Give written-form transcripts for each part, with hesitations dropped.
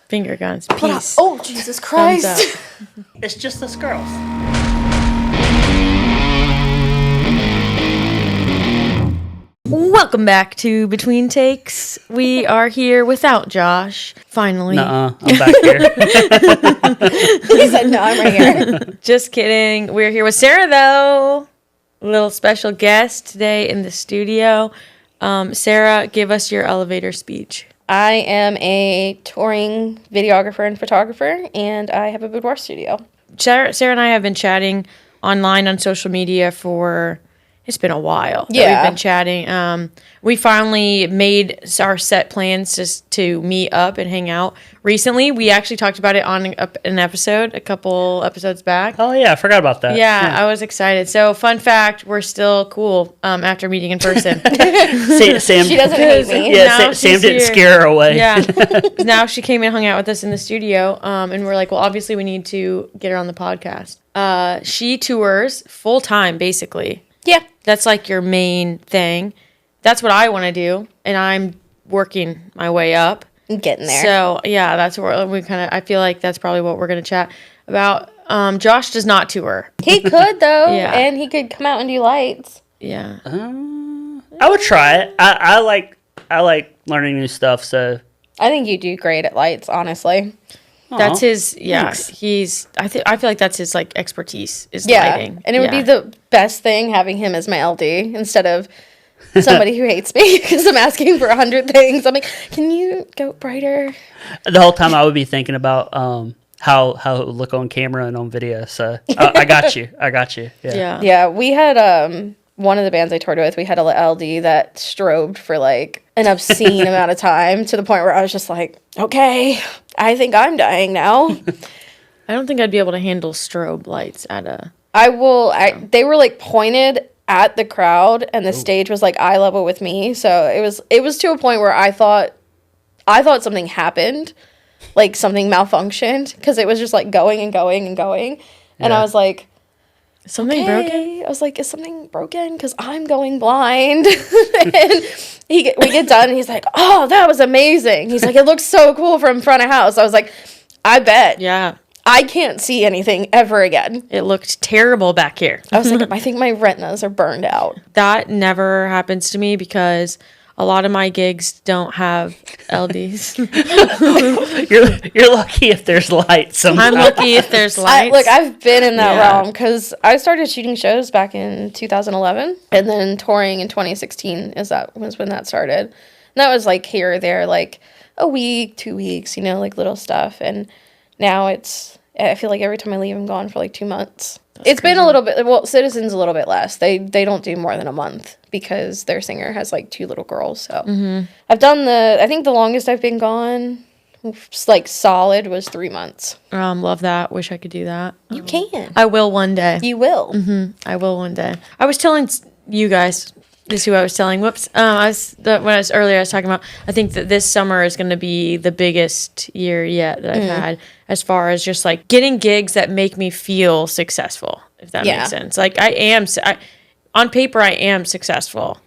Finger guns. Peace. Oh, Jesus Christ. It's just us girls. Welcome back to Between Takes. We are here without Josh. Finally. Nuh-uh, I'm back here. He said, no, I'm right here. Just kidding. We're here with Sarah, though. A little special guest today in the studio. Sarah, give us your elevator speech. I am a touring videographer and photographer, and I have a boudoir studio. Sarah and I have been chatting online on social media for... It's been a while that Yeah. we've been chatting. We finally made our set plans just to meet up and hang out. Recently, we actually talked about it on an episode, a couple episodes back. Oh, yeah, I forgot about that. Yeah, I was excited. So, fun fact, we're still cool after meeting in person. Sam, She doesn't hate me. Yeah, Now Sam she's didn't here. scare her away. Yeah. Now she came and hung out with us in the studio, and we're like, well, obviously we need to get her on the podcast. She tours full-time, basically. Yeah. That's like your main thing. That's what I want to do, and I'm working my way up. I'm getting there. So, yeah, that's where we kind of, I feel like that's probably what we're going to chat about. Josh does not tour. He could, though, Yeah. and he could come out and do lights. Yeah. I would try it. I like learning new stuff, so. I think you do great at lights, honestly. That's his, thanks. I feel like that's his, like, expertise, is Yeah. lighting. And it would be the best thing having him as my LD instead of somebody who hates me because I'm asking for 100 things. I'm like, can you go brighter? The whole time I would be thinking about how it would look on camera and on video, so I got you. Yeah. Yeah, we had one of the bands I toured with, we had a LD that strobed for like an obscene amount of time to the point where I was just like, okay, I think I'm dying now. I don't think I'd be able to handle strobe lights at a... They were like pointed at the crowd and the stage was like eye level with me. So it was to a point where I thought something happened, like something malfunctioned because it was just like going and going and going. And I was like, Something broken? I was like, is something broken? Because I'm going blind. And we get done, and he's like, oh, that was amazing. He's like, it looks so cool from front of house. I was like, I bet. Yeah. I can't see anything ever again. It looked terrible back here. I was like, I think my retinas are burned out. That never happens to me because a lot of my gigs don't have LDs. You're lucky if there's lights. I'm lucky if there's lights. Look, I've been in that Yeah. realm because I started shooting shows back in 2011, and then touring in 2016 was when that started. And that was like here or there, like a week, 2 weeks, like little stuff. And now I feel like every time I leave, I'm gone for like 2 months. It's been a little bit, well, Citizen's a little bit less. They don't do more than a month because their singer has like 2 little girls. So I've done I think the longest I've been gone, like solid, was 3 months. Love that. Wish I could do that. You can. I will one day. You will. I will one day. I was telling you guys, this is who I was telling. Whoops. When I was earlier, I was talking about, I think that this summer is going to be the biggest year yet that I've had as far as just like getting gigs that make me feel successful, if that makes sense. Like on paper, I am successful,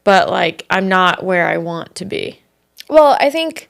but like I'm not where I want to be. Well, I think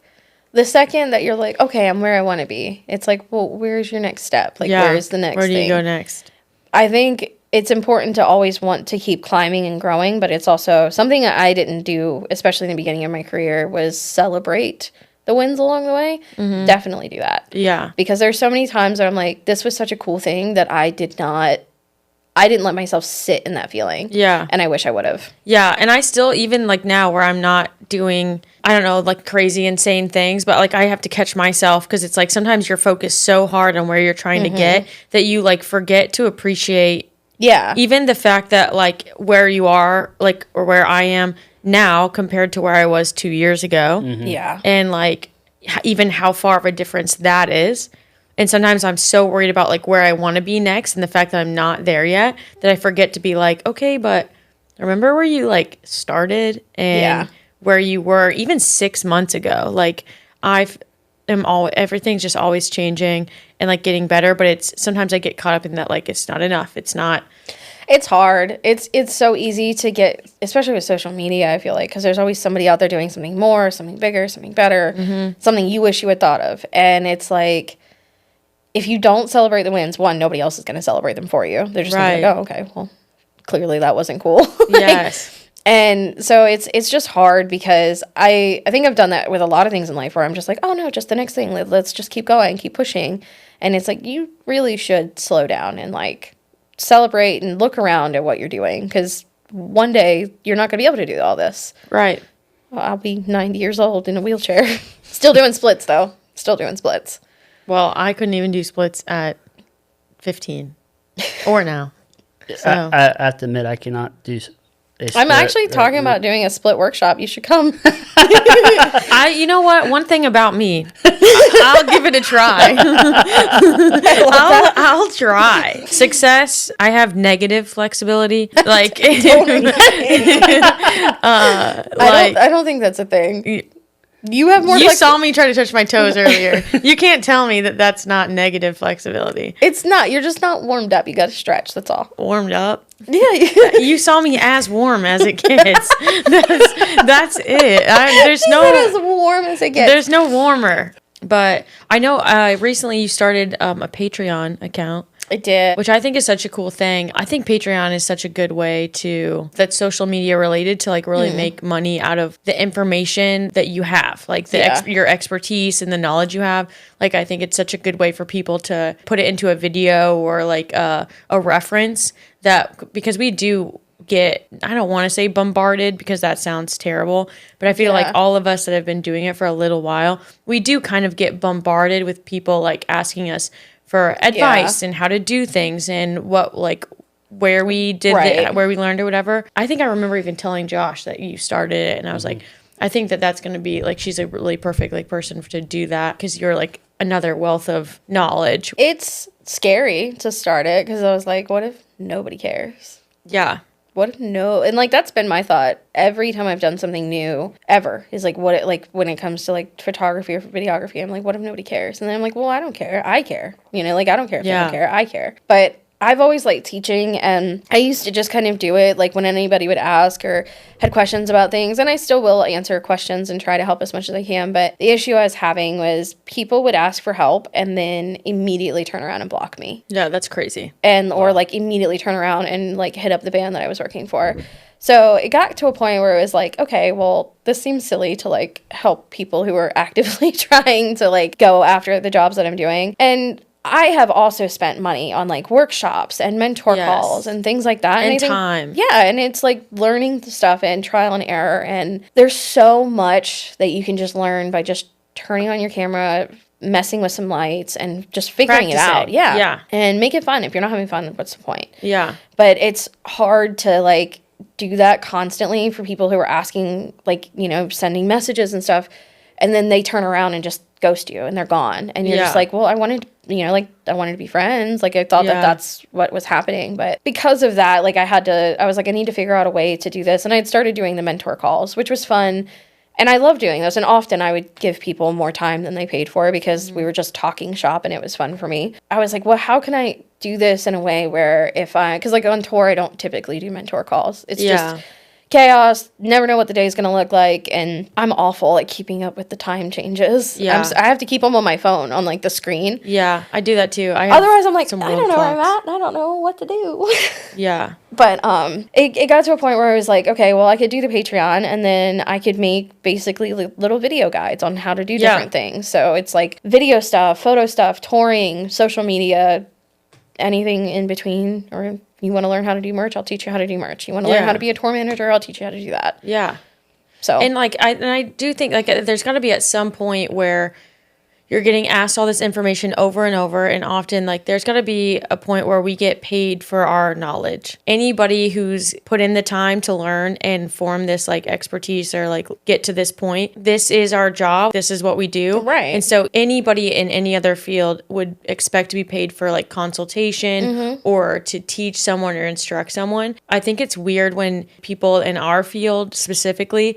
the second that you're like, okay, I'm where I want to be, it's like, well, where's your next step? Like, where's the next thing? Where do you go next? I think it's important to always want to keep climbing and growing, but it's also something that I didn't do, especially in the beginning of my career, was celebrate the wins along the way. Definitely do that. Yeah. Because there's so many times that I'm like, this was such a cool thing that I didn't let myself sit in that feeling. Yeah. And I wish I would have. Yeah. And I still, even like now where I'm not doing, I don't know, like crazy, insane things, but like I have to catch myself because it's like sometimes you're focused so hard on where you're trying to get that you like forget to appreciate even the fact that like where you are, like, or where I am now compared to where I was 2 years ago. Yeah. And like even how far of a difference that is. And sometimes I'm so worried about like where I want to be next and the fact that I'm not there yet that I forget to be like, okay, but remember where you like started and where you were even 6 months ago. Like everything's just always changing and like getting better, but it's sometimes I get caught up in that like it's not enough. It's not It's hard. It's so easy to get, especially with social media, I feel like, because there's always somebody out there doing something more, something bigger, something better, something you wish you had thought of. And it's like, if you don't celebrate the wins, one, nobody else is going to celebrate them for you. They're just going to be like, oh, okay, well, clearly that wasn't cool. Yes. And so it's just hard because I think I've done that with a lot of things in life where I'm just like, oh no, just the next thing. Let's just keep going, keep pushing. And it's like, you really should slow down and like celebrate and look around at what you're doing, because one day you're not going to be able to do all this. Right. Well, I'll be 90 years old in a wheelchair. Still doing splits though. Still doing splits. Well, I couldn't even do splits at 15 or now. So. I have to admit, I cannot do I'm actually talking about doing a split workshop. You should come. You know what? One thing about me, I'll give it a try. I'll try. Success, I have negative flexibility. Like, I don't think that's a thing. You have more. You saw me try to touch my toes earlier. You can't tell me that that's not negative flexibility. It's not. You're just not warmed up. You got to stretch. That's all. Warmed up. Yeah. You saw me as warm as it gets. That's it. There's no as warm as it gets. There's no warmer. But I know recently you started a Patreon account. I did. Which I think is such a cool thing. I think Patreon is such a good way that's social media related to like really make money out of the information that you have, like your expertise and the knowledge you have. Like, I think it's such a good way for people to put it into a video or like a reference because we do get, I don't want to say bombarded because that sounds terrible, but I feel like all of us that have been doing it for a little while, we do kind of get bombarded with people like asking us for advice and how to do things and what, like, where we did where we learned or whatever. I think I remember even telling Josh that you started it, and I was like, I think that's going to be like, she's a really perfect like person to do that, because you're like another wealth of knowledge. It's scary to start it because I was like, what if nobody cares? Yeah. What if and like that's been my thought every time I've done something new ever, is like when it comes to like photography or videography, I'm like, what if nobody cares? And then I'm like, well, I don't care. I care. You know, like I don't care if they don't care. I care. But I've always liked teaching, and I used to just kind of do it like when anybody would ask or had questions about things, and I still will answer questions and try to help as much as I can. But the issue I was having was people would ask for help and then immediately turn around and block me. Yeah, that's crazy. Or like immediately turn around and like hit up the band that I was working for. So it got to a point where it was like, okay, well, this seems silly to like help people who are actively trying to like go after the jobs that I'm doing. And I have also spent money on like workshops and mentor calls and things like that. And time. Yeah, and it's like learning the stuff and trial and error. And there's so much that you can just learn by just turning on your camera, messing with some lights, and just figuring it out. Yeah. And make it fun. If you're not having fun, what's the point? Yeah. But it's hard to like do that constantly for people who are asking, like, you know, sending messages and stuff. And then they turn around and just ghost you and they're gone. And you're just like, well, I wanted to be friends. Like, I thought that that's what was happening. But because of that, like, I was like, I need to figure out a way to do this. And I had started doing the mentor calls, which was fun. And I love doing those. And often I would give people more time than they paid for because we were just talking shop and it was fun for me. I was like, well, how can I do this in a way where because like on tour, I don't typically do mentor calls. It's just chaos, never know what the day is going to look like, and I'm awful at keeping up with the time changes. I have to keep them on my phone on like the screen. Yeah, I do that too. Otherwise I'm like, I don't know where I'm at, and I don't know what to do. Yeah. But it got to a point where I was like, okay, well, I could do the Patreon, and then I could make basically little video guides on how to do different things. So it's like video stuff, photo stuff, touring, social media, anything in between. Or you want to learn how to do merch, I'll teach you how to do merch. You want to learn how to be a tour manager, I'll teach you how to do that. Yeah. So, and like I do think like there's got to be at some point where you're getting asked all this information over and over, and often like there's got to be a point where we get paid for our knowledge. Anybody who's put in the time to learn and form this like expertise or like get to this point, this is our job, this is what we do. Right. And so anybody in any other field would expect to be paid for like consultation or to teach someone or instruct someone. I think it's weird when people in our field specifically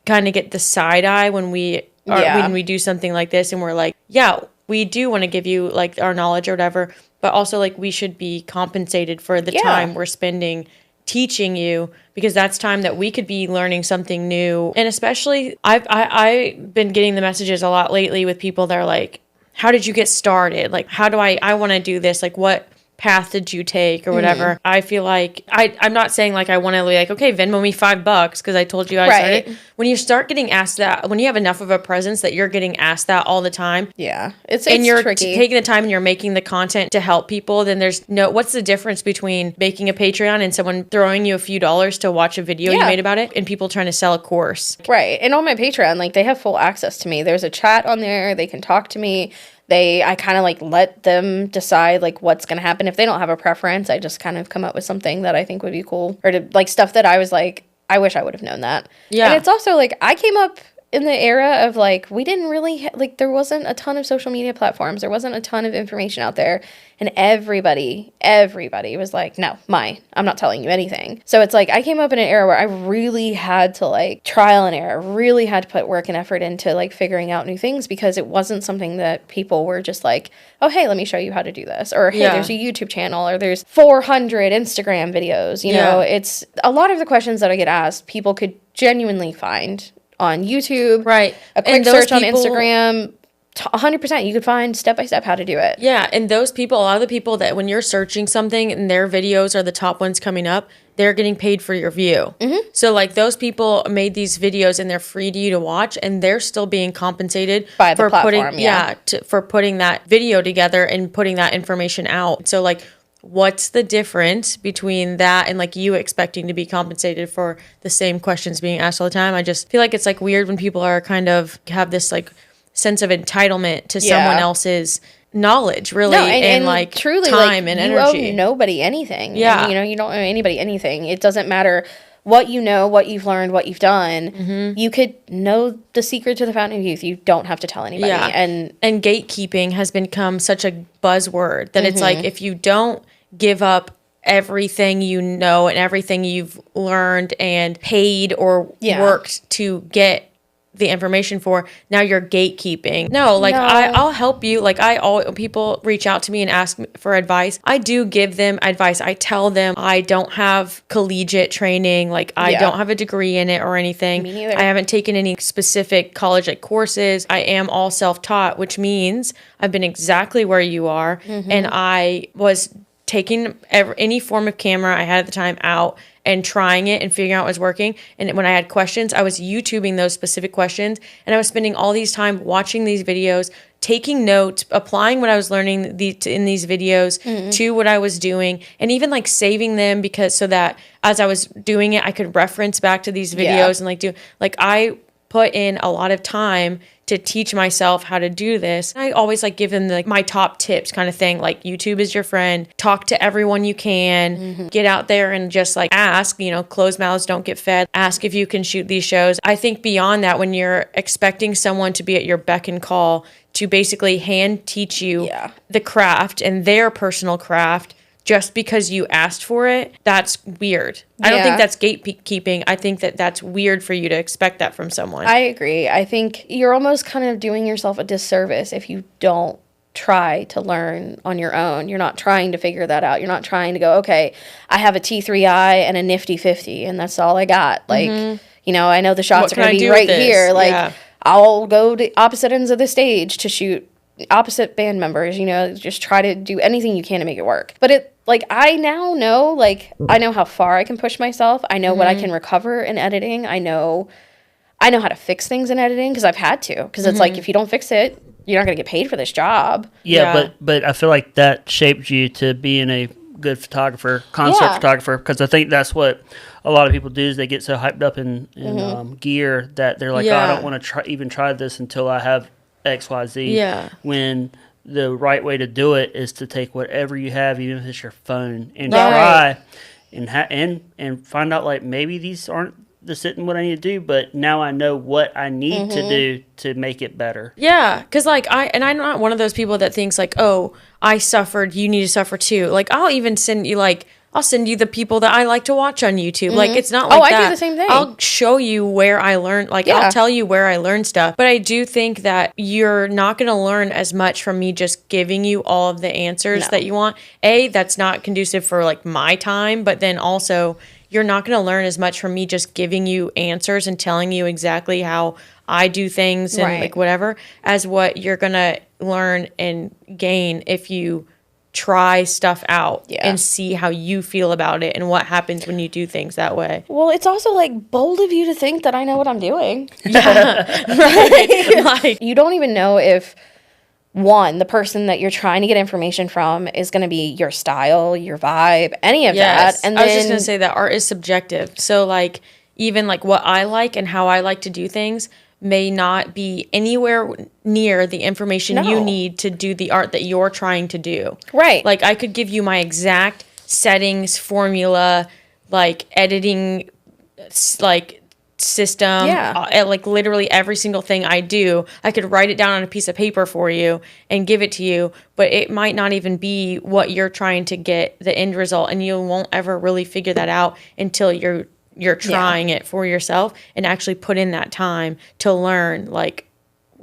kind of get the side eye when when we do something like this, and we're like, yeah, we do want to give you like our knowledge or whatever, but also like we should be compensated for the time we're spending teaching you, because that's time that we could be learning something new. And especially I've been getting the messages a lot lately with people that are like, how did you get started? Like, how do I want to do this? Like, what path did you take or whatever? I feel like I'm not saying like I want to be like, okay, Venmo me $5 because I told you I started. When you start getting asked that, when you have enough of a presence that you're getting asked that all the time, it's you're tricky. taking the time and you're making the content to help people, then there's no, what's the difference between making a Patreon and someone throwing you a few dollars to watch a video you made about it and people trying to sell a course? Right. And on my Patreon, like, they have full access to me. There's a chat on there. They can talk to me. I kind of like let them decide like what's going to happen. If they don't have a preference, I just kind of come up with something that I think would be cool, or to like stuff that I was like, I wish I would have known that. Yeah. And it's also like, I came up in the era of like, we didn't really, like, there wasn't a ton of social media platforms. There wasn't a ton of information out there. And everybody was like, no, I'm not telling you anything. So it's like, I came up in an era where I really had to like trial and error, really had to put work and effort into like figuring out new things, because it wasn't something that people were just like, oh, hey, let me show you how to do this. Or, hey, there's a YouTube channel, or there's 400 Instagram videos. You know, it's a lot of the questions that I get asked, people could genuinely find on YouTube. Right. A quick search on Instagram. 100% you could find step-by-step how to do it. Yeah, and those people, a lot of the people that when you're searching something and their videos are the top ones coming up, they're getting paid for your view. So like those people made these videos and they're free to you to watch, and they're still being compensated by the platform, for putting that video together and putting that information out. So like, what's the difference between that and like you expecting to be compensated for the same questions being asked all the time? I just feel like it's like weird when people are kind of have this like sense of entitlement to someone else's knowledge, really, and like truly, time like, and energy. You owe nobody anything. Yeah. And, you know, you don't owe anybody anything. It doesn't matter what you know, what you've learned, what you've done. You could know the secret to the fountain of youth. You don't have to tell anybody. Yeah. And gatekeeping has become such a buzzword that it's like, if you don't give up everything you know and everything you've learned and paid or worked to get the information for, now you're gatekeeping. I'll help you. Like people reach out to me and ask for advice. I do give them advice. I tell them I don't have collegiate training. Like I don't have a degree in it or anything. Me neither. I haven't taken any specific college like courses. I am all self-taught, which means I've been exactly where you are. And I was taking any form of camera I had at the time out and trying it and figuring out what was working. And when I had questions, I was YouTubing those specific questions. And I was spending all these time watching these videos, taking notes, applying what I was learning in these videos to what I was doing, and even like saving them so that as I was doing it, I could reference back to these videos and I put in a lot of time to teach myself how to do this. I always like give them my top tips kind of thing. Like, YouTube is your friend. Talk to everyone you can. Get out there and just like ask, closed mouths don't get fed. Ask if you can shoot these shows. I think beyond that, when you're expecting someone to be at your beck and call to basically hand teach you the craft and their personal craft, just because you asked for it, that's weird. I don't think that's gatekeeping. I think that's weird for you to expect that from someone. I agree. I think you're almost kind of doing yourself a disservice if you don't try to learn on your own. You're not trying to figure that out. You're not trying to go, okay, I have a T3i and a nifty 50 and that's all I got. Like, I know the shots are going to be right here. Like, I'll go to opposite ends of the stage to shoot opposite band members, just try to do anything you can to make it work. But I now know, I know how far I can push myself. I know what I can recover in editing. I know how to fix things in editing because I've had to. Because it's like, if you don't fix it, you're not going to get paid for this job. Yeah, but I feel like that shaped you to being a good photographer, concept photographer, because I think that's what a lot of people do is they get so hyped up in gear that they're like, oh, I don't want to even try this until I have XYZ. Yeah. When the right way to do it is to take whatever you have, even if it's your phone, and try and find out, like, maybe these aren't what I need to do, but now I know what I need to do to make it better. Yeah, because I'm not one of those people that thinks like, oh, I suffered, you need to suffer too. Like, I'll even send you like I'll send you the people that I like to watch on YouTube. Like, it's not like that. I do the same thing. I'll show you where I learned, like, I'll tell you where I learned stuff. But I do think that you're not going to learn as much from me just giving you all of the answers that you want. That's not conducive for, like, my time. But then also, you're not going to learn as much from me just giving you answers and telling you exactly how I do things and, like, whatever, as what you're going to learn and gain if you try stuff out and see how you feel about it and what happens when you do things that way. Well, it's also like bold of you to think that I know what I'm doing. Like, you don't even know if the person that you're trying to get information from is going to be your style, your vibe, any of that. And I was just going to say that art is subjective. So like even like what I like and how I like to do things may not be anywhere near the information you need to do the art that you're trying to do. Right. Like I could give you my exact settings, formula, like editing, like system, like literally every single thing I do. I could write it down on a piece of paper for you and give it to you, but it might not even be what you're trying to get, the end result, and you won't ever really figure that out until you're trying it for yourself and actually put in that time to learn like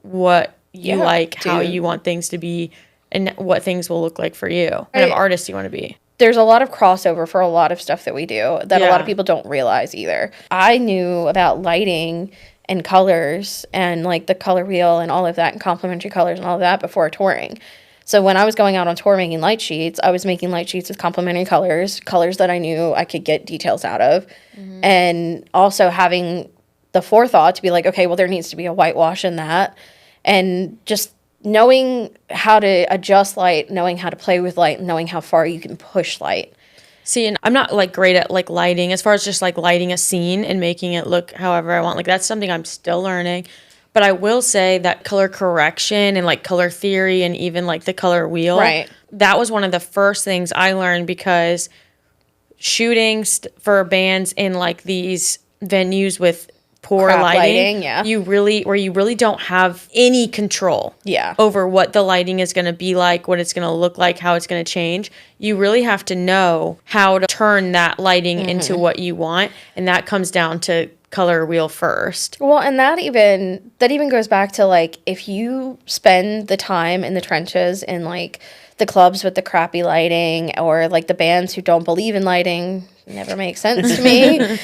what you like, how you want things to be, and what things will look like for you. What kind of artist you want to be. There's a lot of crossover for a lot of stuff that we do that a lot of people don't realize either. I knew about lighting and colors and like the color wheel and all of that and complementary colors and all of that before touring. So when I was going out on tour making light sheets, I was making light sheets with complementary colors that I knew I could get details out of. And also having the forethought to be like, okay, well, there needs to be a whitewash in that. And just knowing how to adjust light, knowing how to play with light, knowing how far you can push light. See, and I'm not like great at like lighting as far as just like lighting a scene and making it look however I want. Like that's something I'm still learning. But I will say that color correction and like color theory and even like the color wheel, that was one of the first things I learned because shooting for bands in like these venues with poor lighting, you really don't have any control over what the lighting is going to be like, what it's going to look like, how it's going to change. You really have to know how to turn that lighting into what you want, and that comes down to color wheel first. Well, and that even goes back to like if you spend the time in the trenches in like the clubs with the crappy lighting or like the bands who don't believe in lighting, never makes sense to me.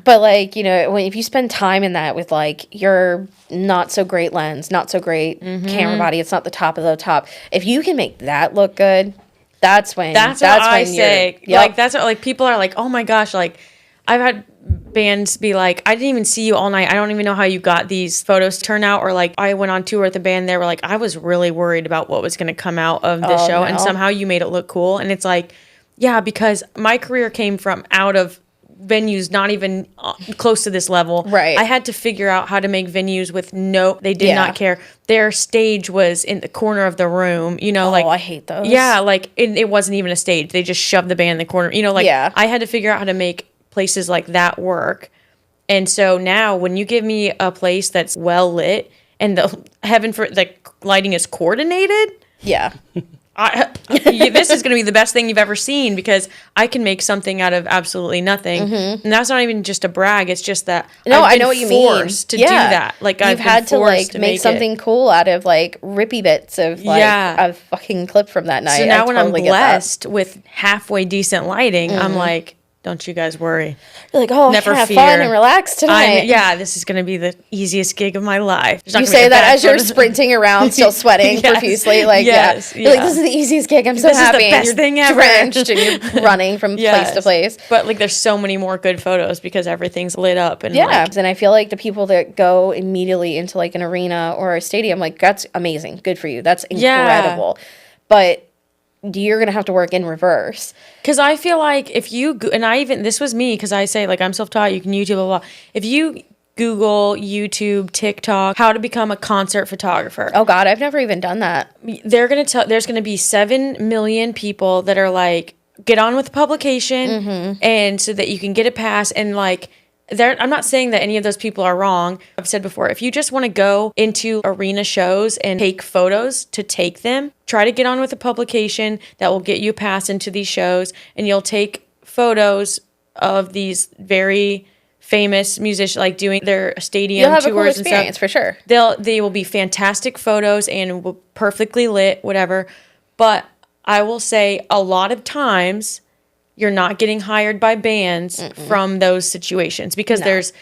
But like, you know, if you spend time in that with like your not so great lens, not so great camera body, it's not the top of the top. If you can make that look good, that's when what I say. Like that's what like people are like, oh my gosh, like I've had bands be like, I didn't even see you all night. I don't even know how you got these photos to turn out. Or like I went on tour with a band, they were like, I was really worried about what was going to come out of the show. And somehow you made it look cool. And it's like, yeah, because my career came from out of venues not even close to this level. Right. I had to figure out how to make venues with they did not care. Their stage was in the corner of the room, you know, like. Oh, I hate those. Yeah, like it wasn't even a stage. They just shoved the band in the corner, you know, like I had to figure out how to make places like that work. And so now when you give me a place that's well lit and the lighting is coordinated, this is going to be the best thing you've ever seen because I can make something out of absolutely nothing. And that's not even just a brag. It's just that I know what you mean. Forced to do that. Like you've had to like make something cool out of like rippy bits of like a fucking clip from that night. So now when I'm blessed with halfway decent lighting, I'm like, don't you guys worry. You're like, oh, never I can have fun and relax tonight. This is going to be the easiest gig of my life. You say that as you're sprinting around, still sweating profusely. Like, You're like, this is the easiest gig. I'm so happy. This is the best thing ever. Drenched and you're running from place to place. But like, there's so many more good photos because everything's lit up. And and I feel like the people that go immediately into like an arena or a stadium, like that's amazing. Good for you. That's incredible. But you're going to have to work in reverse. Because I feel like if you, this was me, because I say, like, I'm self-taught, you can YouTube, blah, blah. If you Google, YouTube, TikTok, how to become a concert photographer. Oh, God, I've never even done that. They're going to there's going to be 7 million people that are like, get on with the publication, and so that you can get a pass, and like, I'm not saying that any of those people are wrong. I've said before, if you just want to go into arena shows and take photos to take them, try to get on with a publication that will get you a pass into these shows, and you'll take photos of these very famous musicians, like doing their stadium You'll have a cool tours and experience stuff. for sure. They will be fantastic photos and will perfectly lit, whatever. But I will say a lot of times you're not getting hired by bands from those situations because there's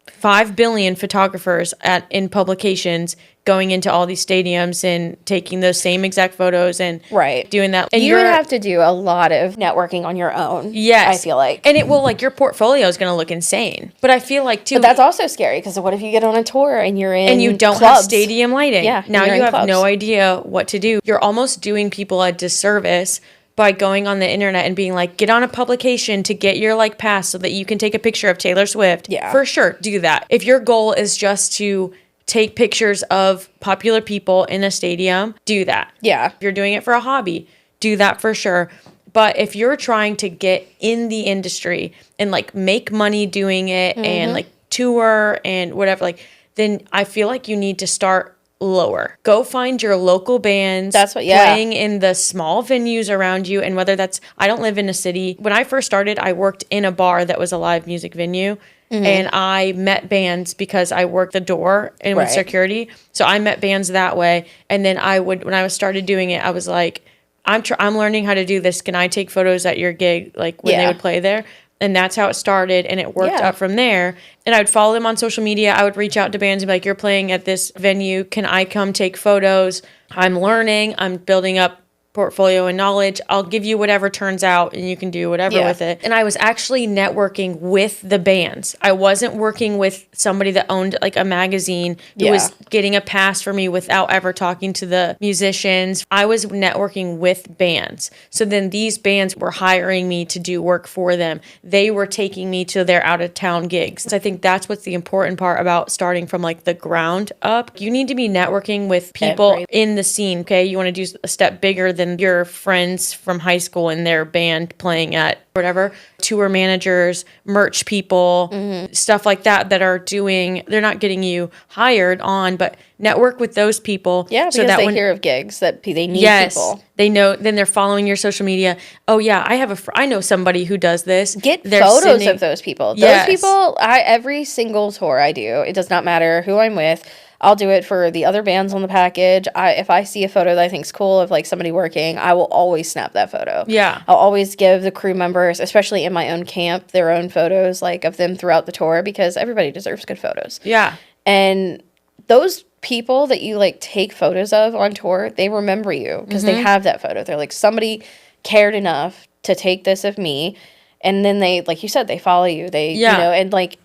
5 billion photographers in publications going into all these stadiums and taking those same exact photos and doing that. And you would have to do a lot of networking on your own. Yes. I feel like. And it will, like, your portfolio is going to look insane. But I feel like, too. But that's also scary because what if you get on a tour and you're in and you don't clubs? have stadium lighting? Yeah. Now you have clubs. no idea what to do. You're almost doing people a disservice by going on the internet and being like, get on a publication to get your, like, pass so that you can take a picture of Taylor Swift. Yeah. For sure, do that. If your goal is just to take pictures of popular people in a stadium, do that. Yeah. If you're doing it for a hobby, do that for sure. But if you're trying to get in the industry and, like, make money doing it and, like, tour and whatever, like, then I feel like you need to start lower. Go find your local bands. That's what, playing in the small venues around you. And whether that's, I don't live in a city. When I first started, I worked in a bar that was a live music venue. And I met bands because I worked the door and with security. So I met bands that way. And then when I started doing it, I was like, I'm learning how to do this. Can I take photos at your gig? Like when they would play there. And that's how it started, and it worked out from there. And I would follow them on social media. I would reach out to bands and be like, you're playing at this venue. Can I come take photos? I'm learning. I'm building up portfolio and knowledge. I'll give you whatever turns out, and you can do whatever with it. And I was actually networking with the bands. I wasn't working with somebody that owned, like, a magazine who was getting a pass for me without ever talking to the musicians. I was networking with bands. So then these bands were hiring me to do work for them. They were taking me to their out-of-town gigs. So I think that's what's the important part about starting from, like, the ground up. You need to be networking with people in the scene, okay? You want to do a step bigger than your friends from high school and their band playing at whatever, tour managers, merch people, stuff like that are doing, they're not getting you hired on, but network with those people. Yeah, because they hear of gigs that they need people. They know, then they're following your social media. Oh yeah, I know somebody who does this. Get photos of those people. Those people, every single tour I do, it does not matter who I'm with. I'll do it for the other bands on the package. If I see a photo that I think is cool of, like, somebody working, I will always snap that photo. Yeah. I'll always give the crew members, especially in my own camp, their own photos, like, of them throughout the tour, because everybody deserves good photos. Yeah. And those people that you, like, take photos of on tour, they remember you because they have that photo. They're like, somebody cared enough to take this of me. And then they, like you said, they follow you. They, you know, and, like,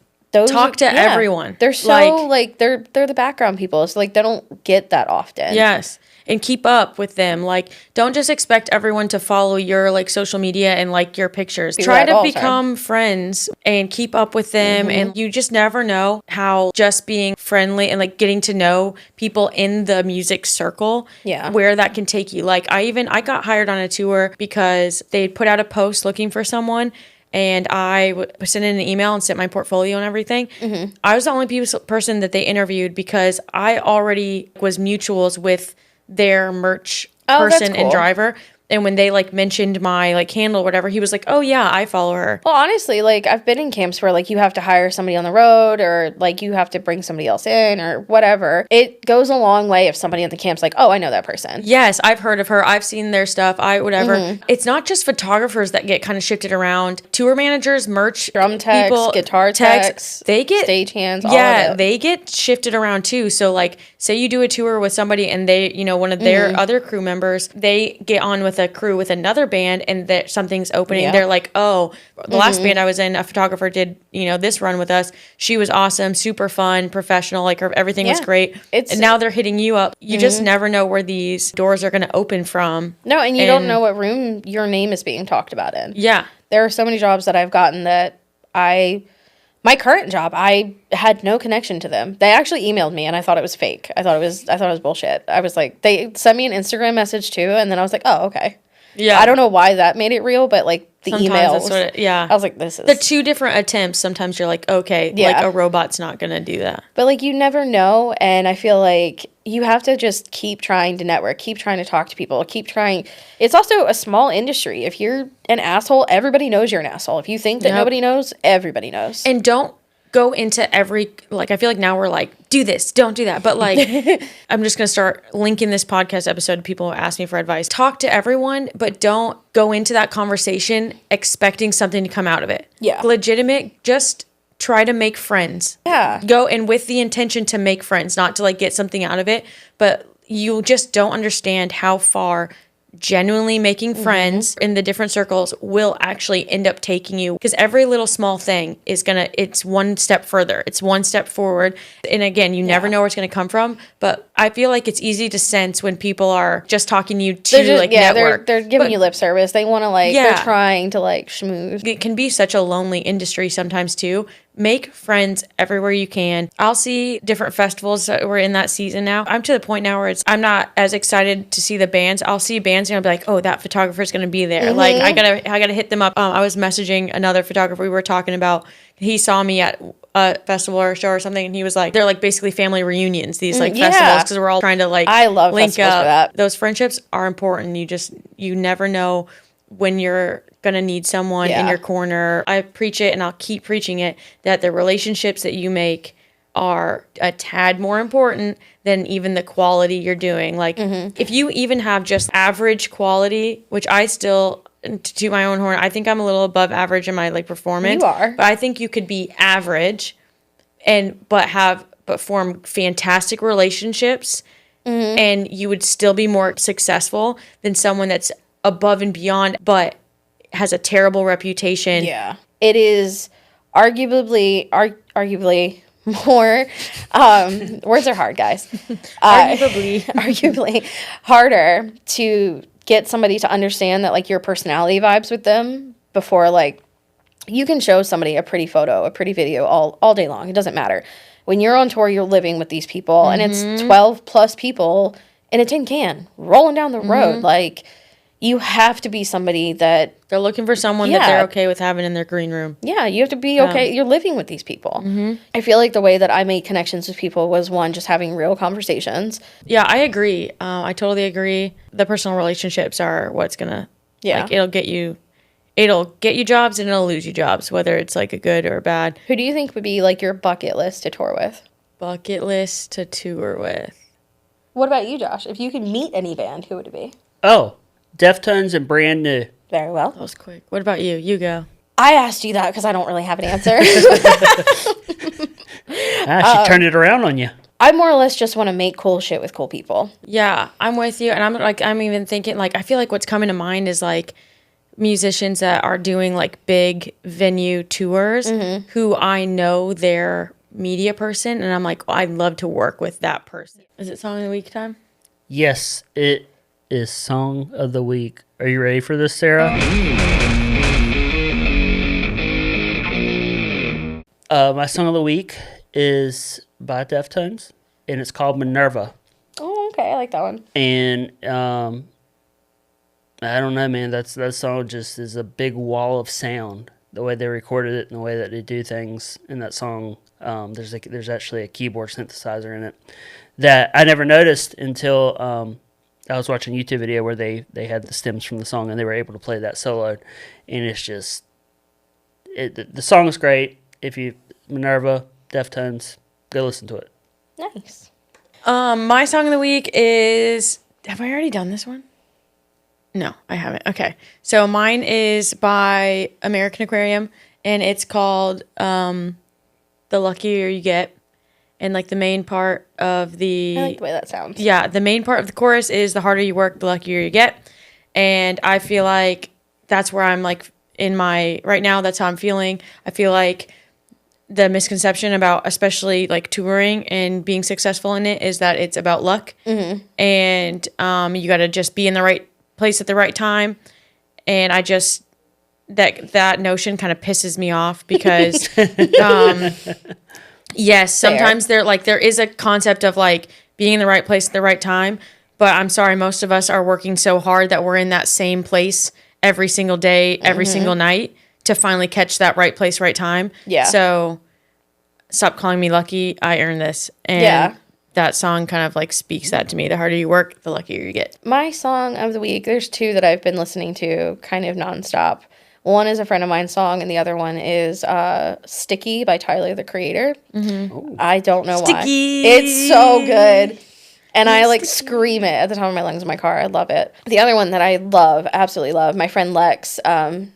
talk to everyone. They're so like they're the background people. So, like, they don't get that often. Yes. And keep up with them. Like, don't just expect everyone to follow your, like, social media and like your pictures. Try to become friends and keep up with them. And you just never know how just being friendly and, like, getting to know people in the music circle, where that can take you. Like, I got hired on a tour because they put out a post looking for someone. And I sent in an email and sent my portfolio and everything. I was the only person that they interviewed because I already was mutuals with their merch person and driver. And when they, like, mentioned my, like, handle or whatever, he was like, oh, yeah, I follow her. Well, honestly, like, I've been in camps where, like, you have to hire somebody on the road or, like, you have to bring somebody else in or whatever. It goes a long way if somebody at the camp's like, oh, I know that person. Yes, I've heard of her. I've seen their stuff. Whatever. It's not just photographers that get kind of shifted around. Tour managers, merch drum techs, people, guitar techs, they get stagehands, all of it. They get shifted around too. So, like, say you do a tour with somebody and they, you know, one of their other crew members, they get on with a crew with another band and that something's opening. They're like, oh, the last band I was in, a photographer did, you know, this run with us. She was awesome, super fun, professional, like, everything was great. And now they're hitting you up. You just never know where these doors are going to open from. No, and you don't know what room your name is being talked about in. Yeah. There are so many jobs that I've gotten that my current job, I had no connection to them. They actually emailed me and I thought it was fake. I thought it was bullshit. I was like, they sent me an Instagram message too, and then I was like, oh, okay. Yeah. I don't know why that made it real, but like the Sometimes emails. that's what yeah. I was like, this is. The two different attempts, sometimes you're like, okay, Yeah. like a robot's not going to do that. But like you never know, and I feel like you have to just keep trying to network, keep trying to talk to people, keep trying. It's also a small industry. If you're an asshole, everybody knows you're an asshole. If you think that Yep. nobody knows, everybody knows. And don't go into every, like, I feel like now we're like, do this, don't do that. But like, I'm just going to start linking this podcast episode to people who ask me for advice. Talk to everyone, but don't go into that conversation expecting something to come out of it. Yeah. Legitimate, just try to make friends. Yeah. Go and with the intention to make friends, not to like get something out of it, but you just don't understand how far genuinely making friends in the different circles will actually end up taking you, because every little small thing is it's one step further, it's one step forward, and again, you never know where it's going to come from. But I feel like it's easy to sense when people are just talking you to network. They're giving you lip service. They want to like they're trying to like schmooze. It can be such a lonely industry sometimes too. Make friends everywhere you can. I'll see different festivals that we're in that season now. I'm to the point now where I'm not as excited to see the bands. I'll see bands and I'll be like, oh, that photographer's going to be there. Like I gotta hit them up. I was messaging another photographer we were talking about. He saw me at a festival or a show or something, and he was like, they're like basically family reunions, these like festivals, because we're all trying to like I love link festivals up. for that. Those friendships are important. You never know when you're gonna need someone in your corner. I preach it and I'll keep preaching it, that the relationships that you make are a tad more important than even the quality you're doing. Like if you even have just average quality, which I still, to toot my own horn, I think I'm a little above average in my like performance. You are. But I think you could be average but form fantastic relationships, and you would still be more successful than someone that's above and beyond but has a terrible reputation. Yeah. It is arguably more words are hard, guys. Arguably harder to get somebody to understand that like your personality vibes with them before like you can show somebody a pretty photo, a pretty video all day long. It doesn't matter. When you're on tour, you're living with these people and it's 12 plus people in a tin can rolling down the road. Like you have to be somebody that They're looking for someone that they're okay with having in their green room. yeah, you have to be okay. You're living with these people. I feel like the way that I made connections with people was one, just having real conversations. Yeah, I agree. I totally agree. The personal relationships are what's gonna like, it'll get you jobs and it'll lose you jobs, whether it's like a good or a bad. Who do you think would be like your bucket list to tour with? Bucket list to tour with. What about you, Josh? If you could meet any band, who would it be? Oh, Deftones and Brand New. Very well. That was quick. What about you? You go. I asked you that because I don't really have an answer. She turned it around on you. I more or less just want to make cool shit with cool people. Yeah, I'm with you. And I'm even thinking, like, I feel like what's coming to mind is like musicians that are doing like big venue tours who I know their media person, and I'm like, oh, I'd love to work with that person. Is it Song of the Week time? Yes, it is Song of the Week. Are you ready for this, Sarah? My Song of the Week is by Deftones, and it's called Minerva. Oh, okay. I like that one. And I don't know, man. That song just is a big wall of sound. The way they recorded it and the way that they do things in that song. There's actually a keyboard synthesizer in it that I never noticed until I was watching a YouTube video where they had the stems from the song and they were able to play that solo. And it's just the song is great. If you Minerva, Deftones, go listen to it. Nice. My Song of the Week is. Have I already done this one? No, I haven't. Okay. So mine is by American Aquarium, and it's called The Luckier You Get. And like the main part of the... I like the way that sounds. Yeah, the main part of the chorus is the harder you work, the luckier you get. And I feel like that's where I'm like right now, that's how I'm feeling. I feel like the misconception about especially like touring and being successful in it is that it's about luck. And you got to just be in the right place at the right time. And I just that notion kind of pisses me off because yes, sometimes there is a concept of like being in the right place at the right time, But I'm sorry, most of us are working so hard that we're in that same place every single day, every single night to finally catch that right place, right time. Yeah. So stop calling me lucky. I earned this. And that song kind of like speaks that to me. The harder you work, the luckier you get. My song of the week, there's two that I've been listening to kind of nonstop. One is a friend of mine's song, and the other one is Sticky by Tyler, the Creator. I don't know why. It's so good. And I like scream it at the top of my lungs in my car. I love it. The other one that I love, absolutely love, my friend Lexx,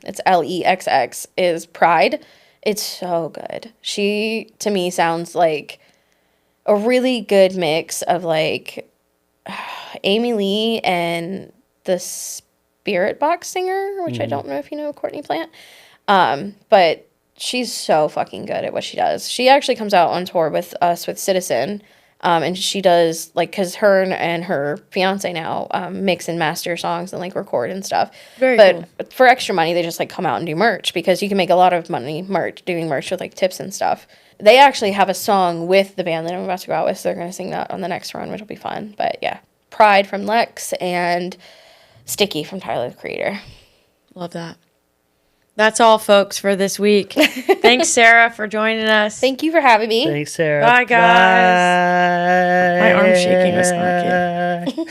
it's Lexx, is Pride. It's so good. She, to me, sounds like a really good mix of like Amy Lee and the Spirit Box singer, which I don't know if you know Courtney Plant. But she's so fucking good at what she does. She actually comes out on tour with us with Citizen. And she does, like, because her and her fiance now mix and master songs and, like, record and stuff. Very cool. But for extra money, they just, like, come out and do merch because you can make a lot of money doing merch with, like, tips and stuff. They actually have a song with the band that I'm about to go out with, so they're going to sing that on the next run, which will be fun. But, yeah, Pride from Lexx and Sticky from Tyler, the Creator. Love that. That's all, folks, for this week. Thanks, Sarah, for joining us. Thank you for having me. Thanks, Sarah. Bye, guys. Bye. My arm's shaking. That's not cute.